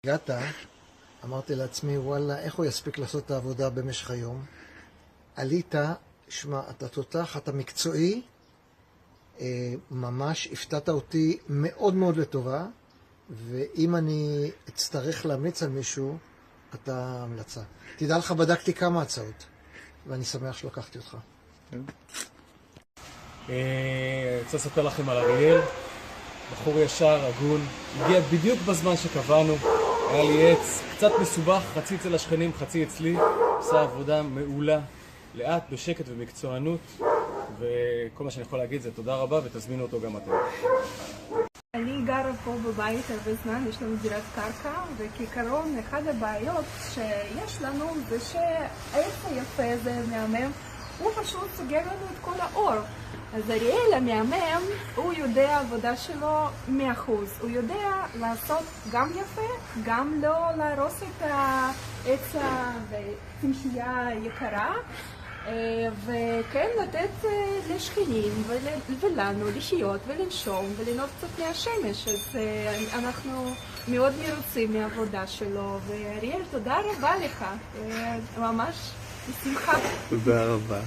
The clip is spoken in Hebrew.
הגעת, אמרתי לעצמי, וואלה, איך הוא יספיק לעשות את העבודה במשך היום? עלית, שמע, אתה תותח, אתה מקצועי, ממש הפתעת אותי מאוד מאוד לטובה, ואם אני אצטרך להמליץ על מישהו, אתה המלצה. תדע לך, בדקתי כמה הצעות, ואני שמח שלקחתי אותך. אני רוצה לספר לכם על אריאל, בחור ישר, הגון, הגיע בדיוק בזמן שקבענו, היה לי עץ קצת מסובך, חצי אצל השכנים, חצי אצלי, עושה עבודה מעולה, לאט, בשקט ומקצוענות, וכל מה שאני יכול להגיד זה תודה רבה ותזמינו אותו גם אתם. אני גרה פה בבית הרבה זמן, יש לנו דירת קרקע, וכעיקרון אחד הבעיות שיש לנו זה שהעץ היפה הזה מהמם, הוא פשוט סוגר לנו את כל האור. אז אריאל המהמם, הוא יודע עבודה שלו 100%. הוא יודע לעשות גם יפה, גם לא להרוס את העץ והצמחייה יקרה, וכן לתת לשכנים ולנו לחיות ולנשום וליהנות קצת מהשמש. אז אנחנו מאוד מרוצים מהעבודה שלו, ואריאל, תודה רבה לך, ממש בשמחה. תודה רבה.